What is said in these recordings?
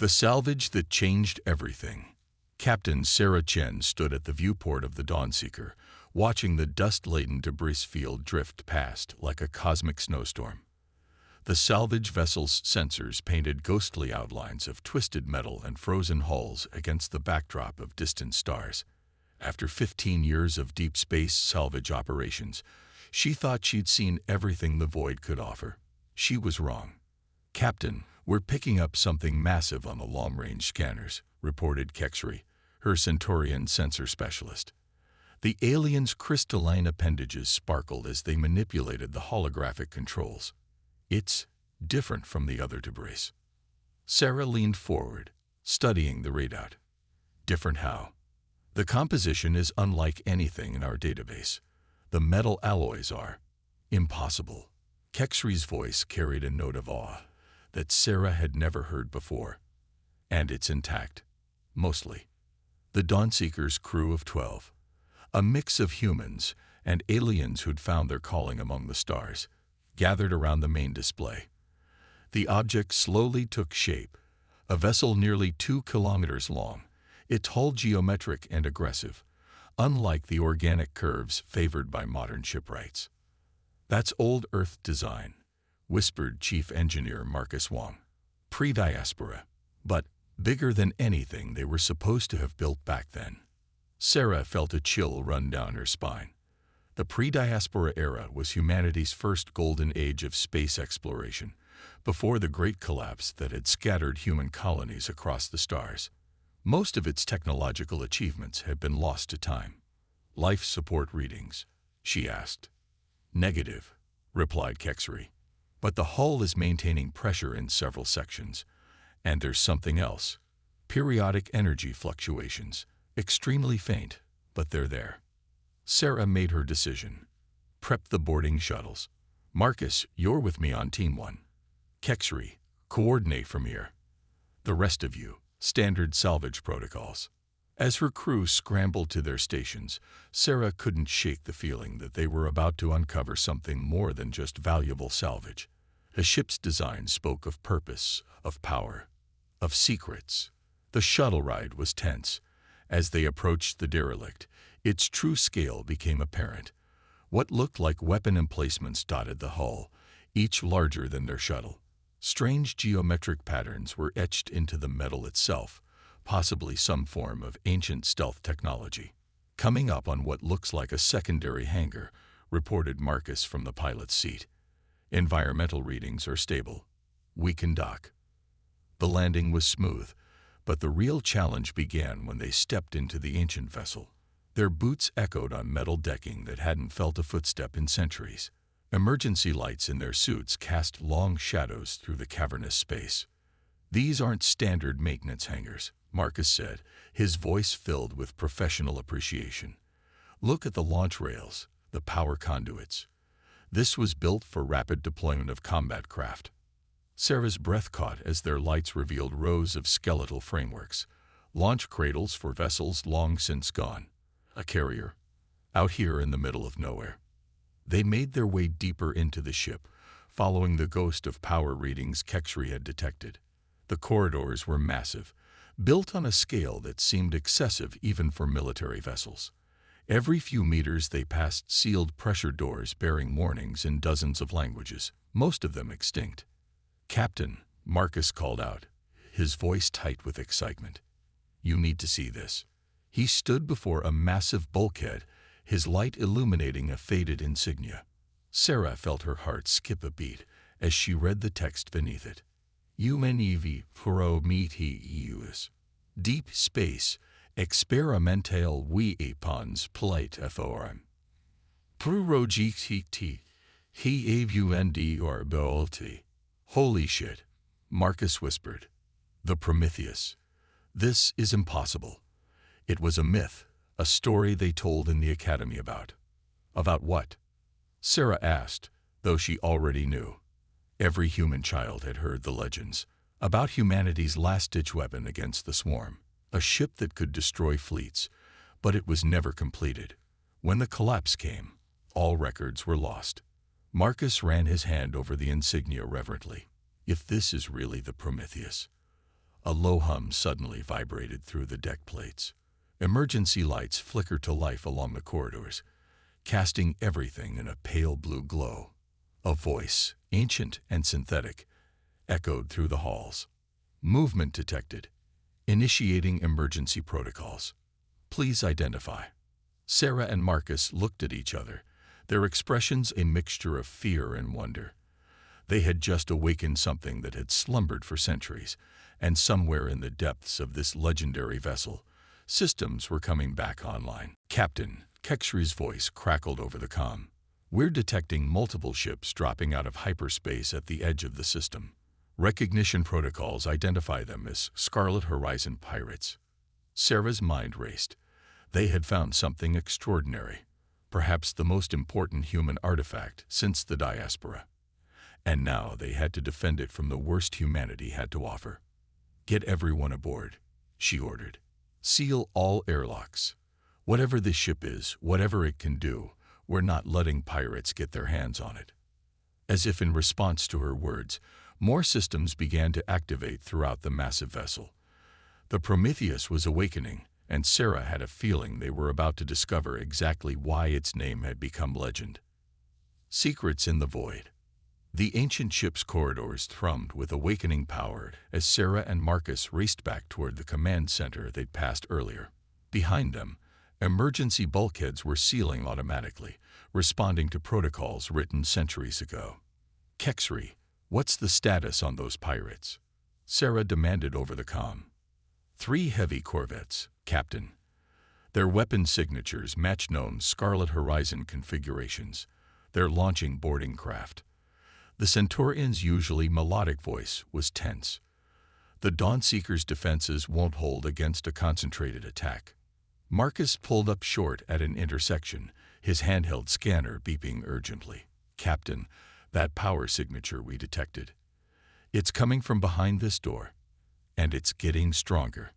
The salvage that changed everything. Captain Sarah Chen stood at the viewport of the Dawnseeker, watching the dust-laden debris field drift past like a cosmic snowstorm. The salvage vessel's sensors painted ghostly outlines of twisted metal and frozen hulls against the backdrop of distant stars. After 15 years of deep space salvage operations, she thought she'd seen everything the void could offer. She was wrong. "Captain, we're picking up something massive on the long-range scanners," reported Kexri, her Centaurian sensor specialist. The aliens' crystalline appendages sparkled as they manipulated the holographic controls. "It's different from the other debris." Sarah leaned forward, studying the readout. "Different how?" "The composition is unlike anything in our database. The metal alloys are impossible." Kexri's voice carried a note of awe that Sarah had never heard before. "And it's intact. Mostly." The Dawnseeker's crew of 12, a mix of humans and aliens who'd found their calling among the stars, gathered around the main display. The object slowly took shape, a vessel nearly 2 kilometers long, its hull geometric and aggressive, unlike the organic curves favored by modern shipwrights. "That's old Earth design," whispered Chief Engineer Marcus Wong. "Pre-diaspora, but bigger than anything they were supposed to have built back then." Sarah felt a chill run down her spine. The pre-diaspora era was humanity's first golden age of space exploration, before the great collapse that had scattered human colonies across the stars. Most of its technological achievements had been lost to time. "Life support readings?" she asked. "Negative," replied Kexri. "But the hull is maintaining pressure in several sections. And there's something else. Periodic energy fluctuations. Extremely faint, but they're there." Sarah made her decision. "Prep the boarding shuttles. Marcus, you're with me on Team 1. Kexri, coordinate from here. The rest of you, standard salvage protocols." As her crew scrambled to their stations, Sarah couldn't shake the feeling that they were about to uncover something more than just valuable salvage. The ship's design spoke of purpose, of power, of secrets. The shuttle ride was tense. As they approached the derelict, its true scale became apparent. What looked like weapon emplacements dotted the hull, each larger than their shuttle. Strange geometric patterns were etched into the metal itself, possibly some form of ancient stealth technology. "Coming up on what looks like a secondary hangar," reported Marcus from the pilot's seat. "Environmental readings are stable. We can dock." The landing was smooth, but the real challenge began when they stepped into the ancient vessel. Their boots echoed on metal decking that hadn't felt a footstep in centuries. Emergency lights in their suits cast long shadows through the cavernous space. "These aren't standard maintenance hangars," Marcus said, his voice filled with professional appreciation. "Look at the launch rails, the power conduits. This was built for rapid deployment of combat craft." Sarah's breath caught as their lights revealed rows of skeletal frameworks, launch cradles for vessels long since gone. A carrier, out here in the middle of nowhere. They made their way deeper into the ship, following the ghost of power readings Kexri had detected. The corridors were massive, built on a scale that seemed excessive even for military vessels. Every few meters they passed sealed pressure doors bearing warnings in dozens of languages, most of them extinct. "Captain," Marcus called out, his voice tight with excitement. "You need to see this." He stood before a massive bulkhead, his light illuminating a faded insignia. Sarah felt her heart skip a beat as she read the text beneath it. "UNEV Prometheus. Deep Space Experimental Weapons Platform. Prurogct He Avund Orbitality." "Holy shit," Marcus whispered. "The Prometheus. This is impossible." It was a myth, a story they told in the academy about. About what? Sarah asked, though she already knew. Every human child had heard the legends about humanity's last-ditch weapon against the swarm, a ship that could destroy fleets, but it was never completed. When the collapse came, all records were lost. Marcus ran his hand over the insignia reverently. "If this is really the Prometheus, A low hum suddenly vibrated through the deck plates. Emergency lights flickered to life along the corridors, casting everything in a pale blue glow. A voice, ancient and synthetic, echoed through the halls. Movement detected. Initiating emergency protocols. Please identify. Sarah and Marcus looked at each other, their expressions a mixture of fear and wonder. They had just awakened something that had slumbered for centuries, and somewhere in the depths of this legendary vessel, systems were coming back online. Captain Kexri's voice crackled over the comm. We're detecting multiple ships dropping out of hyperspace at the edge of the system. Recognition protocols identify them as Scarlet Horizon pirates. Sarah's mind raced. They had found something extraordinary, perhaps the most important human artifact since the diaspora. And now they had to defend it from the worst humanity had to offer. Get everyone aboard, she ordered. Seal all airlocks. Whatever this ship is, whatever it can do, we're not letting pirates get their hands on it. As if in response to her words, more systems began to activate throughout the massive vessel. The Prometheus was awakening, and Sarah had a feeling they were about to discover exactly why its name had become legend. Secrets in the void. The ancient ship's corridors thrummed with awakening power as Sarah and Marcus raced back toward the command center they'd passed earlier. Behind them, emergency bulkheads were sealing automatically, responding to protocols written centuries ago. Kexri, what's the status on those pirates? Sarah demanded over the comm. 3 heavy corvettes, Captain. Their weapon signatures match known Scarlet Horizon configurations. They're launching boarding craft. The Centaurian's usually melodic voice was tense. The Dawnseeker's defenses won't hold against a concentrated attack. Marcus pulled up short at an intersection, his handheld scanner beeping urgently. Captain, that power signature we detected. It's coming from behind this door, and it's getting stronger.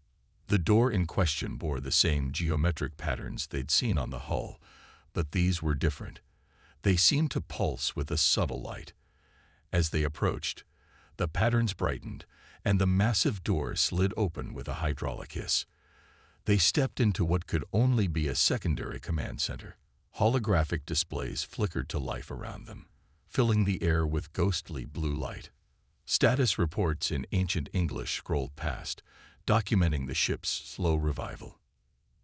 The door in question bore the same geometric patterns they'd seen on the hull, but these were different. They seemed to pulse with a subtle light. As they approached, the patterns brightened, and the massive door slid open with a hydraulic hiss. They stepped into what could only be a secondary command center. Holographic displays flickered to life around them, filling the air with ghostly blue light. Status reports in ancient English scrolled past, documenting the ship's slow revival.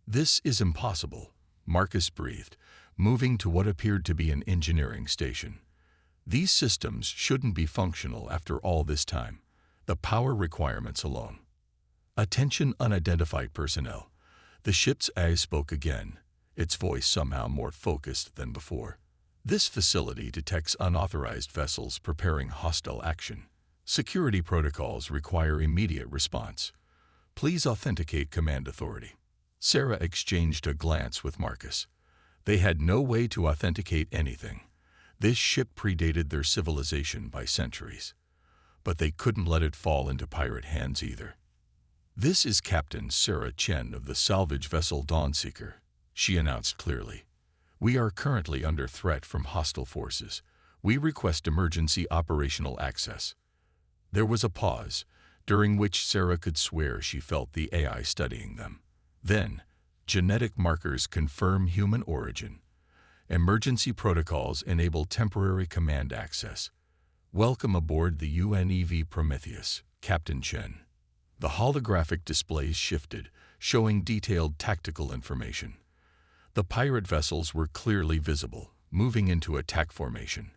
This is impossible, Marcus breathed, moving to what appeared to be an engineering station. These systems shouldn't be functional after all this time. The power requirements alone. Attention unidentified personnel. The ship's eyes spoke again, its voice somehow more focused than before. This facility detects unauthorized vessels preparing hostile action. Security protocols require immediate response. Please authenticate command authority. Sarah exchanged a glance with Marcus. They had no way to authenticate anything. This ship predated their civilization by centuries. But they couldn't let it fall into pirate hands either. This is Captain Sarah Chen of the Salvage vessel Dawnseeker, she announced clearly. We are currently under threat from hostile forces. We request emergency operational access. There was a pause, during which Sarah could swear she felt the AI studying them. Then, genetic markers confirm human origin. Emergency protocols enable temporary command access. Welcome aboard the UNEV Prometheus, Captain Chen. The holographic displays shifted, showing detailed tactical information. The pirate vessels were clearly visible, moving into attack formation.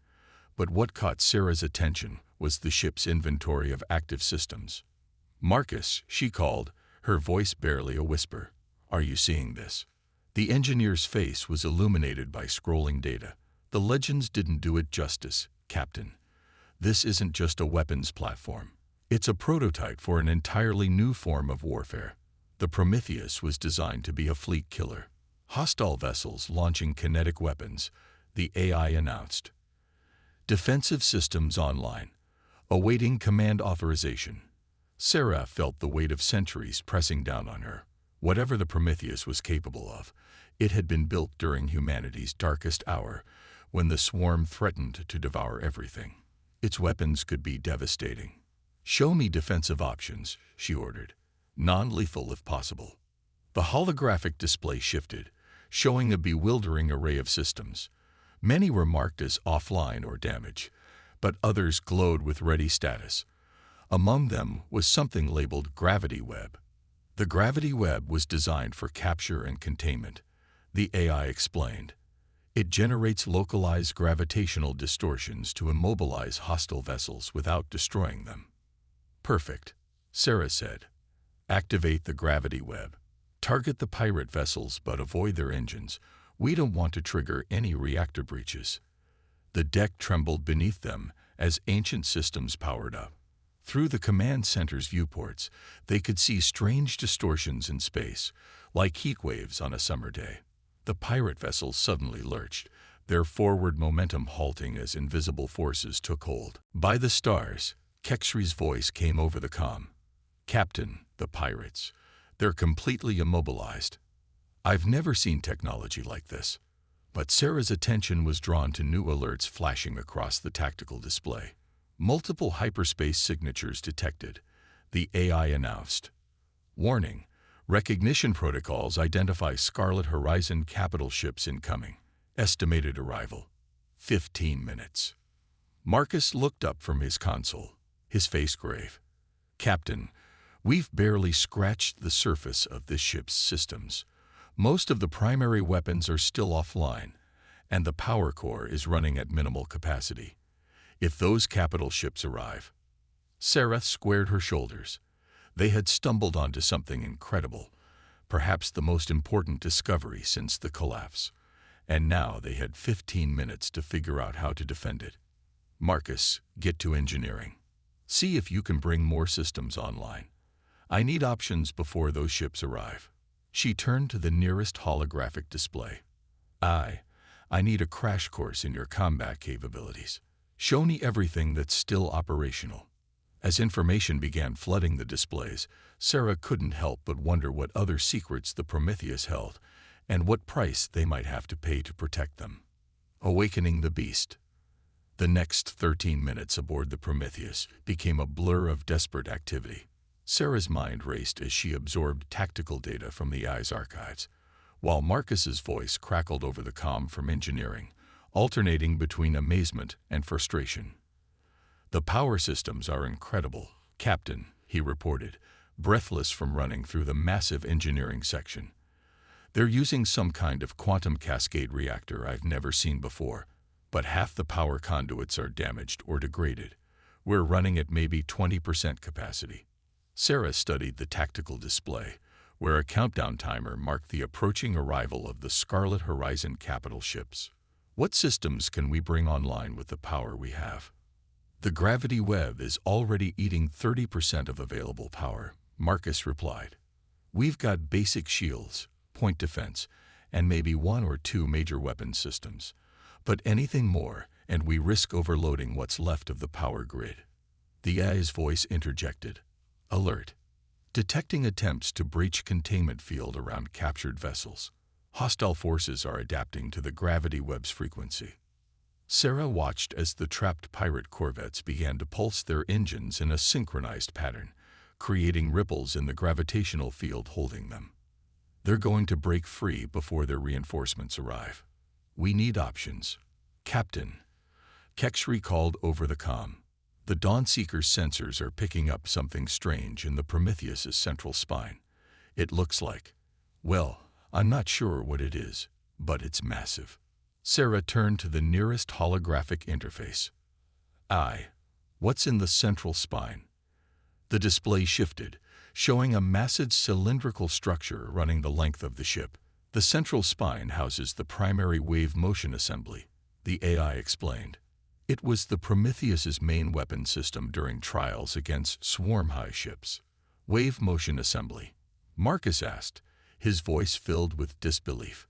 But what caught Sarah's attention was the ship's inventory of active systems. Marcus, she called, her voice barely a whisper. Are you seeing this? The engineer's face was illuminated by scrolling data. The legends didn't do it justice, Captain. This isn't just a weapons platform. It's a prototype for an entirely new form of warfare. The Prometheus was designed to be a fleet killer. Hostile vessels launching kinetic weapons, the AI announced. Defensive systems online, awaiting command authorization. Sarah felt the weight of centuries pressing down on her. Whatever the Prometheus was capable of, it had been built during humanity's darkest hour, when the swarm threatened to devour everything. Its weapons could be devastating. "Show me defensive options," she ordered. "Non-lethal if possible." The holographic display shifted, showing a bewildering array of systems. Many were marked as offline or damaged, but others glowed with ready status. Among them was something labeled Gravity Web. The Gravity Web was designed for capture and containment, the AI explained. It generates localized gravitational distortions to immobilize hostile vessels without destroying them. "Perfect," Sarah said. "Activate the Gravity Web. Target the pirate vessels but avoid their engines. We don't want to trigger any reactor breaches." The deck trembled beneath them as ancient systems powered up. Through the command center's viewports, they could see strange distortions in space, like heat waves on a summer day. The pirate vessels suddenly lurched, their forward momentum halting as invisible forces took hold. "By the stars," Kexri's voice came over the comm. "Captain, the pirates. They're completely immobilized." "I've never seen technology like this." But Sarah's attention was drawn to new alerts flashing across the tactical display. Multiple hyperspace signatures detected, the AI announced. "Warning, recognition protocols identify Scarlet Horizon capital ships incoming. Estimated arrival, 15 minutes. Marcus looked up from his console, his face grave. "Captain, we've barely scratched the surface of this ship's systems. Most of the primary weapons are still offline, and the power core is running at minimal capacity. If those capital ships arrive..." Sarah squared her shoulders. They had stumbled onto something incredible, perhaps the most important discovery since the collapse. And now they had 15 minutes to figure out how to defend it. "Marcus, get to engineering. See if you can bring more systems online. I need options before those ships arrive." She turned to the nearest holographic display. I need a crash course in your combat capabilities. Show me everything that's still operational." As information began flooding the displays, Sarah couldn't help but wonder what other secrets the Prometheus held, and what price they might have to pay to protect them. Awakening the beast. The next 13 minutes aboard the Prometheus became a blur of desperate activity. Sarah's mind raced as she absorbed tactical data from the AI's archives, while Marcus's voice crackled over the comm from engineering, alternating between amazement and frustration. "The power systems are incredible, Captain," he reported, breathless from running through the massive engineering section. "They're using some kind of quantum cascade reactor I've never seen before, but half the power conduits are damaged or degraded. We're running at maybe 20% capacity." Sarah studied the tactical display, where a countdown timer marked the approaching arrival of the Scarlet Horizon capital ships. "What systems can we bring online with the power we have?" "The Gravity Web is already eating 30% of available power," Marcus replied. "We've got basic shields, point defense, and maybe 1 or 2 major weapon systems. But anything more, and we risk overloading what's left of the power grid." The AI's voice interjected. "Alert. Detecting attempts to breach containment field around captured vessels. Hostile forces are adapting to the Gravity Web's frequency." Sarah watched as the trapped pirate corvettes began to pulse their engines in a synchronized pattern, creating ripples in the gravitational field holding them. "They're going to break free before their reinforcements arrive. We need options." "Captain," Kexri called over the comm. "The Dawnseeker's sensors are picking up something strange in the Prometheus's central spine. It looks like... well, I'm not sure what it is, but it's massive." Sarah turned to the nearest holographic interface. What's in the central spine?" The display shifted, showing a massive cylindrical structure running the length of the ship. "The central spine houses the primary wave motion assembly," the AI explained. "It was the Prometheus's main weapon system during trials against swarm-high ships." "Wave motion assembly?" Marcus asked, his voice filled with disbelief.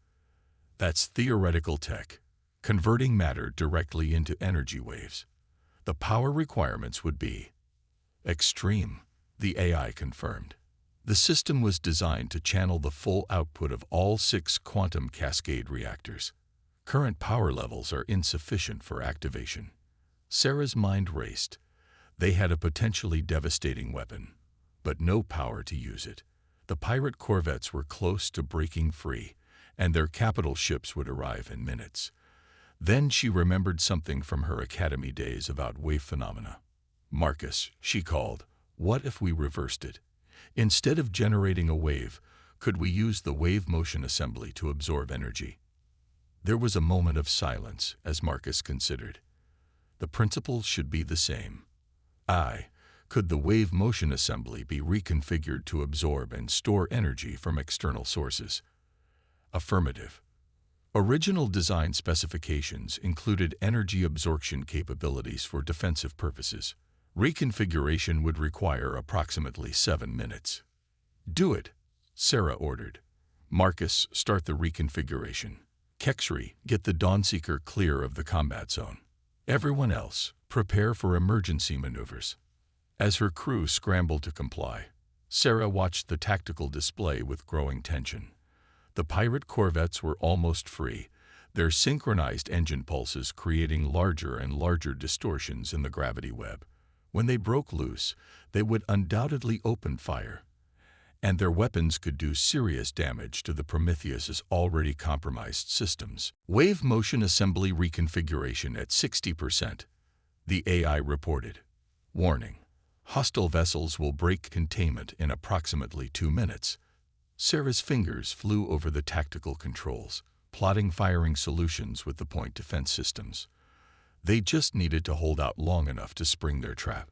"That's theoretical tech, converting matter directly into energy waves. The power requirements would be extreme," the AI confirmed. "The system was designed to channel the full output of all 6 quantum cascade reactors. Current power levels are insufficient for activation." Sarah's mind raced. They had a potentially devastating weapon, but no power to use it. The pirate corvettes were close to breaking free, and their capital ships would arrive in minutes. Then she remembered something from her academy days about wave phenomena. "Marcus," she called, "what if we reversed it? Instead of generating a wave, could we use the wave motion assembly to absorb energy?" There was a moment of silence as Marcus considered. The principles should be the same. Could the wave motion assembly be reconfigured to absorb and store energy from external sources? Affirmative. Original design specifications included energy absorption capabilities for defensive purposes. Reconfiguration would require approximately 7 minutes. "Do it," Sarah ordered. "Marcus, start the reconfiguration. Kexri, get the Dawnseeker clear of the combat zone. Everyone else, prepare for emergency maneuvers." As her crew scrambled to comply, Sarah watched the tactical display with growing tension. The pirate corvettes were almost free, their synchronized engine pulses creating larger and larger distortions in the gravity web. When they broke loose, they would undoubtedly open fire, and their weapons could do serious damage to the Prometheus's already compromised systems. Wave motion assembly reconfiguration at 60%, the AI reported. "Warning. Hostile vessels will break containment in approximately 2 minutes. Sarah's fingers flew over the tactical controls, plotting firing solutions with the point defense systems. They just needed to hold out long enough to spring their trap.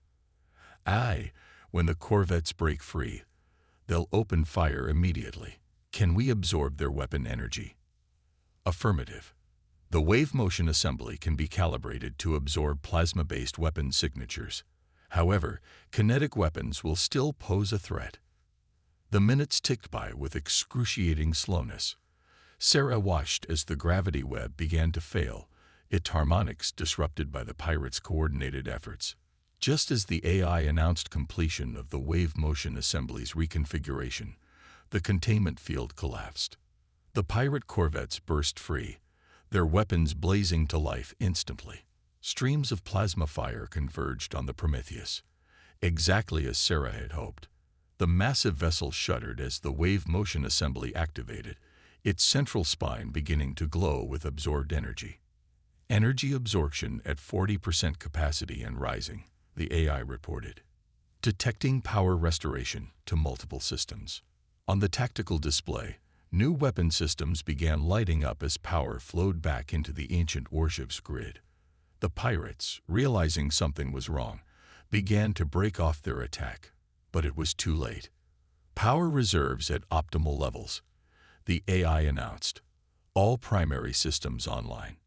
When the corvettes break free, they'll open fire immediately. Can we absorb their weapon energy? Affirmative. The wave motion assembly can be calibrated to absorb plasma-based weapon signatures. However, kinetic weapons will still pose a threat. The minutes ticked by with excruciating slowness. Sarah watched as the gravity web began to fail, its harmonics disrupted by the pirates' coordinated efforts. Just as the AI announced completion of the wave motion assembly's reconfiguration, the containment field collapsed. The pirate corvettes burst free, their weapons blazing to life instantly. Streams of plasma fire converged on the Prometheus. Exactly as Sarah had hoped. The massive vessel shuddered as the wave motion assembly activated, its central spine beginning to glow with absorbed energy. Energy absorption at 40% capacity and rising, the AI reported. Detecting power restoration to multiple systems. On the tactical display, new weapon systems began lighting up as power flowed back into the ancient warship's grid. The pirates, realizing something was wrong, began to break off their attack, but it was too late. Power reserves at optimal levels, the AI announced. All primary systems online.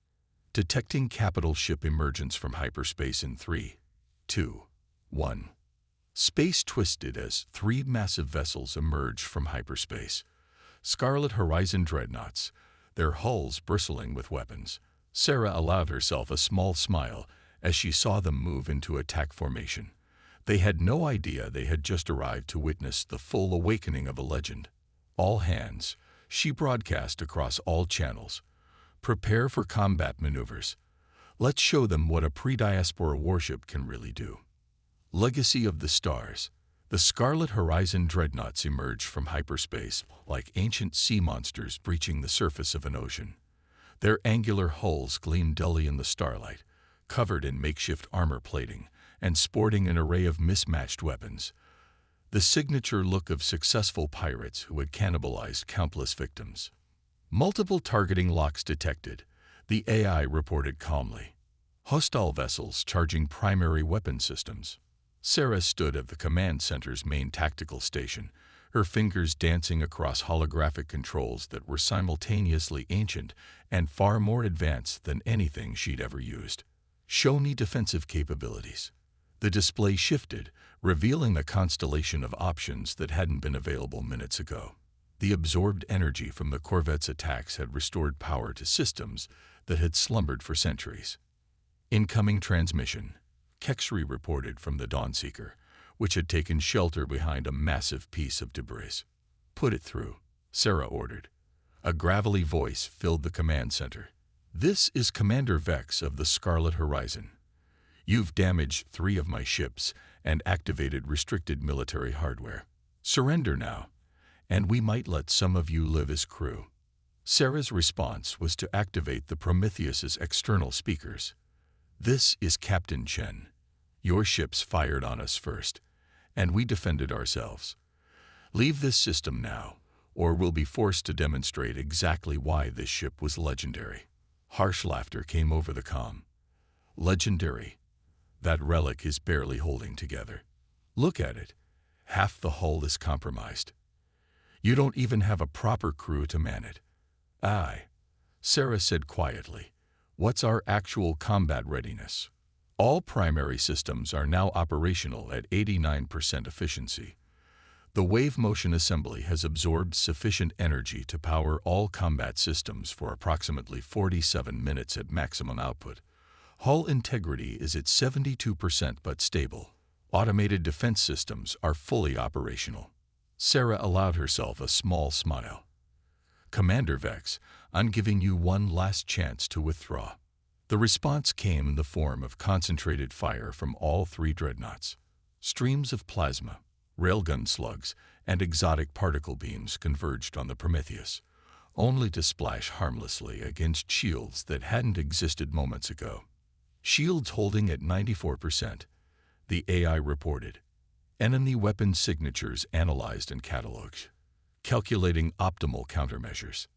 Detecting capital ship emergence from hyperspace in 3, 2, 1. Space twisted as 3 massive vessels emerged from hyperspace. Scarlet Horizon dreadnoughts, their hulls bristling with weapons. Sarah allowed herself a small smile as she saw them move into attack formation. They had no idea they had just arrived to witness the full awakening of a legend. "All hands," she broadcast across all channels. "Prepare for combat maneuvers. Let's show them what a pre-diaspora warship can really do." Legacy of the Stars. The Scarlet Horizon dreadnoughts emerged from hyperspace like ancient sea monsters breaching the surface of an ocean. Their angular hulls gleamed dully in the starlight, covered in makeshift armor plating and sporting an array of mismatched weapons. The signature look of successful pirates who had cannibalized countless victims. Multiple targeting locks detected, the AI reported calmly. Hostile vessels charging primary weapon systems. Sarah stood at the command center's main tactical station, her fingers dancing across holographic controls that were simultaneously ancient and far more advanced than anything she'd ever used. "Show me defensive capabilities." The display shifted, revealing a constellation of options that hadn't been available minutes ago. The absorbed energy from the corvette's attacks had restored power to systems that had slumbered for centuries. Incoming transmission, Kexri reported from the Dawnseeker, which had taken shelter behind a massive piece of debris. "Put it through," Sarah ordered. A gravelly voice filled the command center. "This is Commander Vex of the Scarlet Horizon. You've damaged 3 of my ships and activated restricted military hardware. Surrender now, and we might let some of you live as crew." Sarah's response was to activate the Prometheus's external speakers. "This is Captain Chen. Your ships fired on us first, and we defended ourselves. Leave this system now, or we'll be forced to demonstrate exactly why this ship was legendary." Harsh laughter came over the comm. "Legendary? That relic is barely holding together. Look at it. Half the hull is compromised. You don't even have a proper crew to man it." "Aye," Sarah said quietly. "What's our actual combat readiness?" "All primary systems are now operational at 89% efficiency. The wave motion assembly has absorbed sufficient energy to power all combat systems for approximately 47 minutes at maximum output. Hull integrity is at 72% but stable. Automated defense systems are fully operational." Sarah allowed herself a small smile. "Commander Vex, I'm giving you one last chance to withdraw." The response came in the form of concentrated fire from all 3 dreadnoughts. Streams of plasma, railgun slugs, and exotic particle beams converged on the Prometheus, only to splash harmlessly against shields that hadn't existed moments ago. "Shields holding at 94%, the AI reported. Enemy weapon signatures analyzed and cataloged. Calculating optimal countermeasures."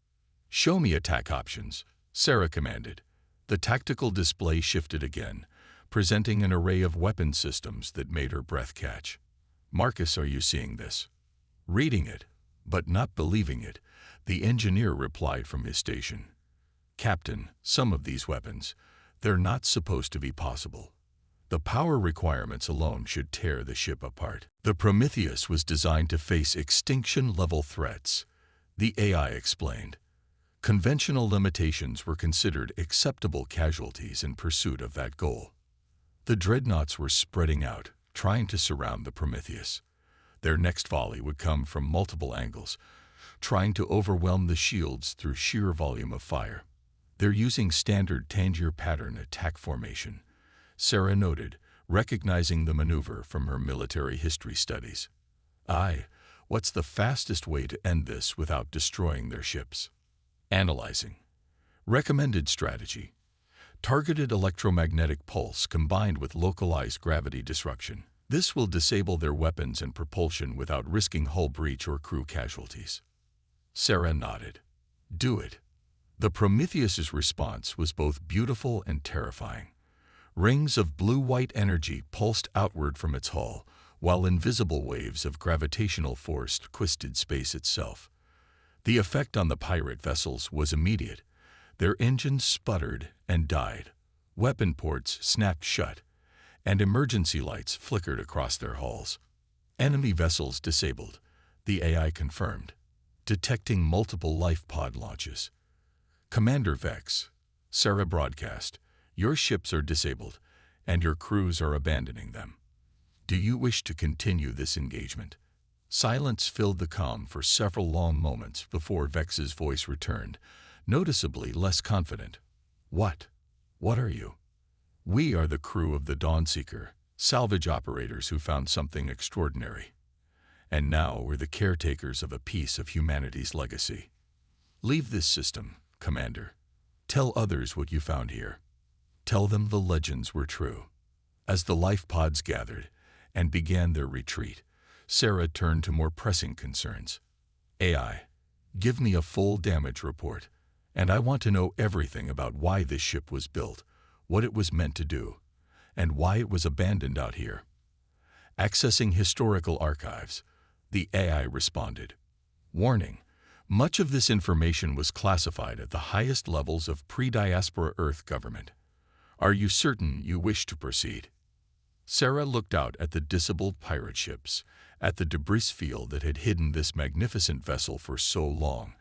"Show me attack options," Sarah commanded. The tactical display shifted again, presenting an array of weapon systems that made her breath catch. "Marcus, are you seeing this?" "Reading it, but not believing it," the engineer replied from his station. "Captain, some of these weapons, they're not supposed to be possible. The power requirements alone should tear the ship apart." The Prometheus was designed to face extinction-level threats, the AI explained. Conventional limitations were considered acceptable casualties in pursuit of that goal. The dreadnoughts were spreading out, trying to surround the Prometheus. Their next volley would come from multiple angles, trying to overwhelm the shields through sheer volume of fire. "They're using standard Tangier pattern attack formation," Sarah noted, recognizing the maneuver from her military history studies. "Aye, what's the fastest way to end this without destroying their ships?" Analyzing. Recommended strategy: targeted electromagnetic pulse combined with localized gravity disruption. This will disable their weapons and propulsion without risking hull breach or crew casualties. Sarah nodded. "Do it." The Prometheus's response was both beautiful and terrifying. Rings of blue-white energy pulsed outward from its hull, while invisible waves of gravitational force twisted space itself. The effect on the pirate vessels was immediate. Their engines sputtered and died. Weapon ports snapped shut, and emergency lights flickered across their hulls. "Enemy vessels disabled," the AI confirmed, detecting multiple life pod launches. "Commander Vex," Sarah broadcast, "your ships are disabled, and your crews are abandoning them. Do you wish to continue this engagement?" Silence filled the comm for several long moments before Vex's voice returned, noticeably less confident. "What? What are you?" "We are the crew of the Dawnseeker, salvage operators who found something extraordinary. And now we're the caretakers of a piece of humanity's legacy. Leave this system, Commander. Tell others what you found here. Tell them the legends were true." As the life pods gathered and began their retreat, Sarah turned to more pressing concerns. "AI, give me a full damage report, and I want to know everything about why this ship was built, what it was meant to do, and why it was abandoned out here." Accessing historical archives, the AI responded. "Warning, much of this information was classified at the highest levels of pre-diaspora Earth government. Are you certain you wish to proceed?" Sarah looked out at the disabled pirate ships, at the debris field that had hidden this magnificent vessel for so long,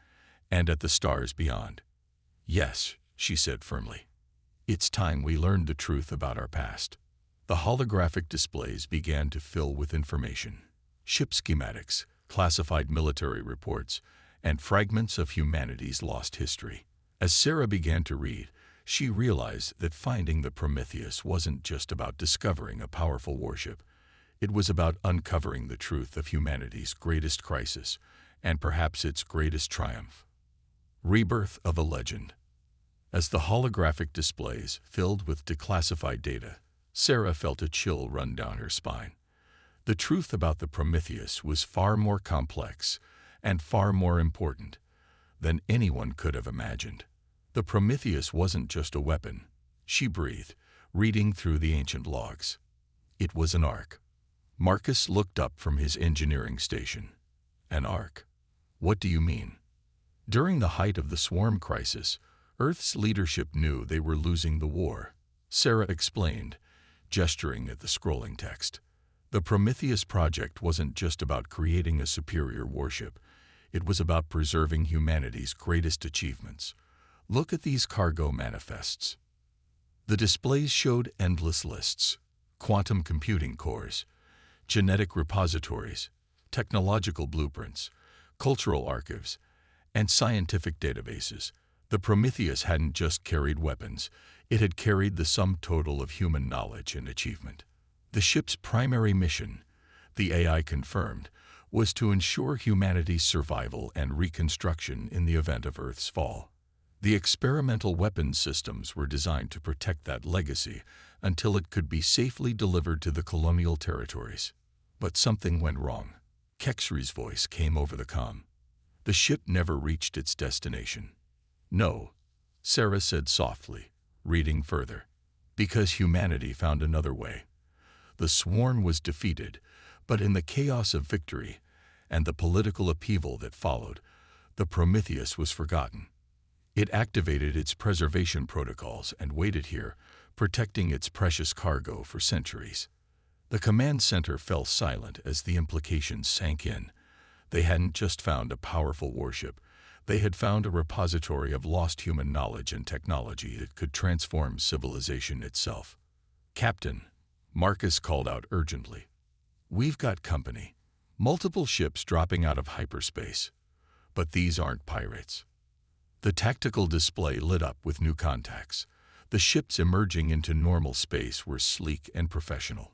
and at the stars beyond. "Yes," she said firmly. "It's time we learned the truth about our past." The holographic displays began to fill with information. Ship schematics, classified military reports, and fragments of humanity's lost history. As Sarah began to read, She realized that finding the Prometheus wasn't just about discovering a powerful warship. It was about uncovering the truth of humanity's greatest crisis, and perhaps its greatest triumph. Rebirth of a legend. As the holographic displays filled with declassified data, Sarah felt a chill run down her spine. The truth about the Prometheus was far more complex and far more important than anyone could have imagined. The Prometheus wasn't just a weapon, she breathed, reading through the ancient logs. It was an ark. Marcus looked up from his engineering station. An ark? What do you mean? During the height of the swarm crisis, Earth's leadership knew they were losing the war. Sarah explained, gesturing at the scrolling text. The Prometheus project wasn't just about creating a superior warship. It was about preserving humanity's greatest achievements. Look at these cargo manifests. The displays showed endless lists, quantum computing cores, genetic repositories, technological blueprints, cultural archives, and scientific databases. The Prometheus hadn't just carried weapons, it had carried the sum total of human knowledge and achievement. The ship's primary mission, the AI confirmed, was to ensure humanity's survival and reconstruction in the event of Earth's fall. The experimental weapons systems were designed to protect that legacy until it could be safely delivered to the colonial territories. But something went wrong. Kexri's voice came over the comm. The ship never reached its destination. No, Sarah said softly, reading further. Because humanity found another way. The swarm was defeated, but in the chaos of victory and the political upheaval that followed, the Prometheus was forgotten. It activated its preservation protocols and waited here, protecting its precious cargo for centuries. The command center fell silent as the implications sank in. They hadn't just found a powerful warship. They had found a repository of lost human knowledge and technology that could transform civilization itself. Captain, Marcus called out urgently. We've got company. Multiple ships dropping out of hyperspace. But these aren't pirates. The tactical display lit up with new contacts. The ships emerging into normal space were sleek and professional.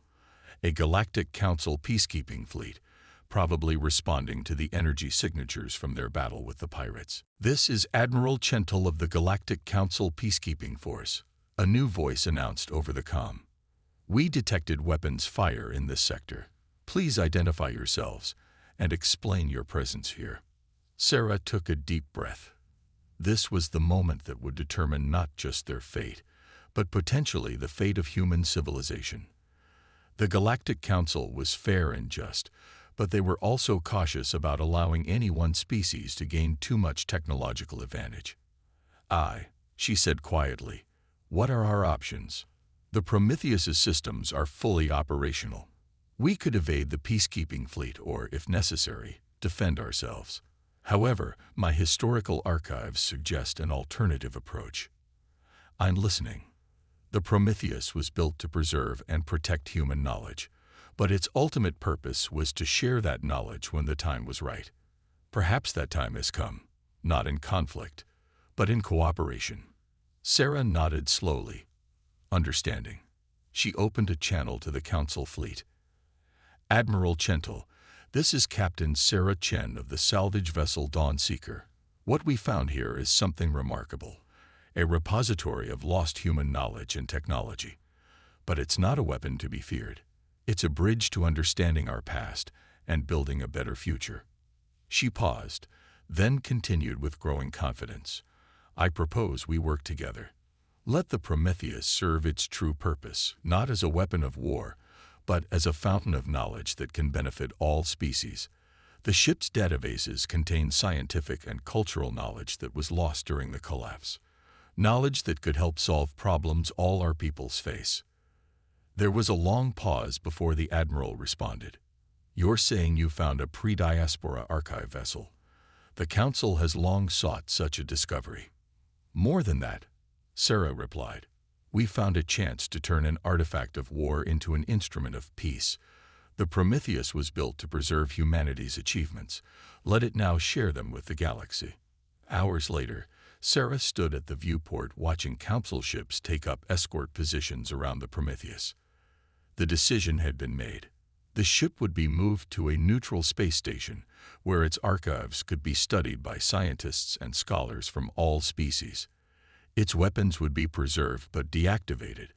A Galactic Council peacekeeping fleet, probably responding to the energy signatures from their battle with the pirates. This is Admiral Chentel of the Galactic Council Peacekeeping Force, a new voice announced over the comm. We detected weapons fire in this sector. Please identify yourselves and explain your presence here. Sarah took a deep breath. This was the moment that would determine not just their fate, but potentially the fate of human civilization. The Galactic Council was fair and just, but they were also cautious about allowing any one species to gain too much technological advantage. She said quietly, what are our options? The Prometheus's systems are fully operational. We could evade the peacekeeping fleet or, if necessary, defend ourselves. However, my historical archives suggest an alternative approach. I'm listening. The Prometheus was built to preserve and protect human knowledge, but its ultimate purpose was to share that knowledge when the time was right. Perhaps that time has come, not in conflict, but in cooperation. Sarah nodded slowly, understanding. She opened a channel to the Council fleet. Admiral Chentel, this is Captain Sarah Chen of the salvage vessel Dawnseeker. What we found here is something remarkable, a repository of lost human knowledge and technology. But it's not a weapon to be feared. It's a bridge to understanding our past and building a better future. She paused, then continued with growing confidence. I propose we work together. Let the Prometheus serve its true purpose, not as a weapon of war, but as a fountain of knowledge that can benefit all species. The ship's databases contain scientific and cultural knowledge that was lost during the collapse. Knowledge that could help solve problems all our peoples face. There was a long pause before the Admiral responded. You're saying you found a pre-diaspora archive vessel. The Council has long sought such a discovery. More than that, Sarah replied. We found a chance to turn an artifact of war into an instrument of peace. The Prometheus was built to preserve humanity's achievements. Let it now share them with the galaxy. Hours later, Sarah stood at the viewport watching council ships take up escort positions around the Prometheus. The decision had been made. The ship would be moved to a neutral space station where its archives could be studied by scientists and scholars from all species. Its weapons would be preserved but deactivated,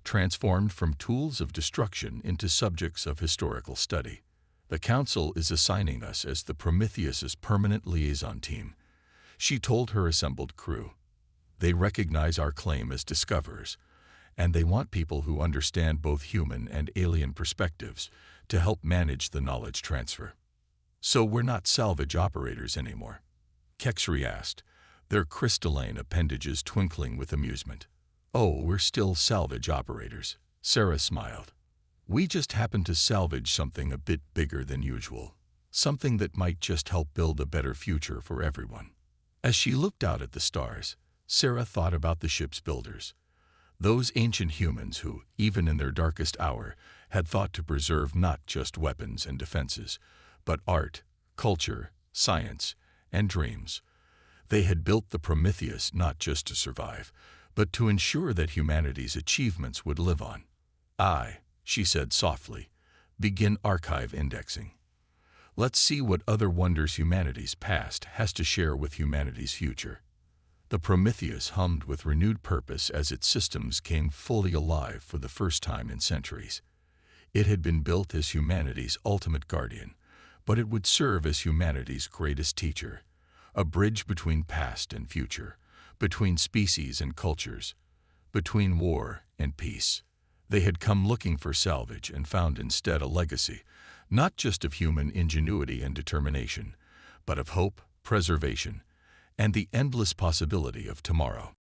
transformed from tools of destruction into subjects of historical study. The Council is assigning us as the Prometheus's permanent liaison team, she told her assembled crew. They recognize our claim as discoverers, and they want people who understand both human and alien perspectives to help manage the knowledge transfer. So we're not salvage operators anymore? Kexri asked, their crystalline appendages twinkling with amusement. Oh, we're still salvage operators, Sarah smiled. We just happen to salvage something a bit bigger than usual, something that might just help build a better future for everyone. As she looked out at the stars, Sarah thought about the ship's builders. Those ancient humans who, even in their darkest hour, had thought to preserve not just weapons and defenses, but art, culture, science, and dreams. They had built the Prometheus not just to survive, but to ensure that humanity's achievements would live on. She said softly, begin archive indexing. Let's see what other wonders humanity's past has to share with humanity's future. The Prometheus hummed with renewed purpose as its systems came fully alive for the first time in centuries. It had been built as humanity's ultimate guardian, but it would serve as humanity's greatest teacher, a bridge between past and future, between species and cultures, between war and peace. They had come looking for salvage and found instead a legacy, not just of human ingenuity and determination, but of hope, preservation, and the endless possibility of tomorrow.